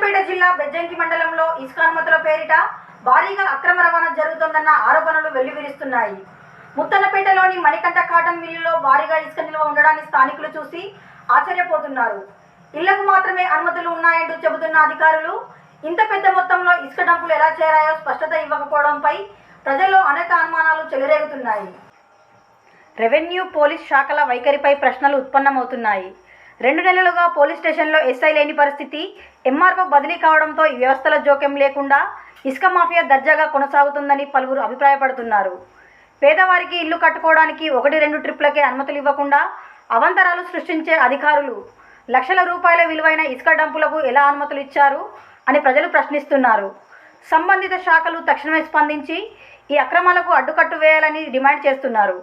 సిద్దిపేట జిల్లా బెజ్జంకి మండలంలో ఇసుక అనుమతుల పేరిట భారీగా అక్రమ రవాణా జరుగుతోందన్న ఆరోపణలు వెల్లువిరుస్తున్నాయి. ముత్తన్నపేటలోని మణికంఠ కాటన్ మిల్లులో భారీగా ఇసుక నిల్వ ఉండడాన్ని స్థానికులు చూసి ఆశ్చర్యపోతున్నారు. ఇళ్లకు మాత్రమే అనుమతులు ఉన్నాయంటూ చెబుతున్న అధికారులు ఇంత పెద్ద మొత్తంలో ఇసుక డంపులు ఎలా చేరాయో స్పష్టత ఇవ్వకపోవడంపై ప్రజల్లో అనేక అనుమానాలు చెలరేగుతున్నాయి. రెవెన్యూ, పోలీస్ శాఖల వైఖరిపై ప్రశ్నలు ఉత్పన్నమవుతున్నాయి. 2 నెలలుగా పోలీస్ స్టేషన్లో ఎస్ఐ లేని పరిస్థితి, ఎంఆర్ఓ బదిలీ కావడంతో ఈ వ్యవస్థల జోక్యం లేకుండా ఇసుక మాఫియా దర్జాగా కొనసాగుతుందని పలువురు అభిప్రాయపడుతున్నారు. పేదవారికి ఇల్లు కట్టుకోవడానికి 1-2 ట్రిప్లకే అనుమతులు ఇవ్వకుండా అవాంతరాలు సృష్టించే అధికారులు లక్షల రూపాయల విలువైన ఇసుక డంపులకు ఎలా అనుమతులు ఇచ్చారు అని ప్రజలు ప్రశ్నిస్తున్నారు. సంబంధిత శాఖలు తక్షణమే స్పందించి ఈ అక్రమాలకు అడ్డుకట్టు వేయాలని డిమాండ్ చేస్తున్నారు.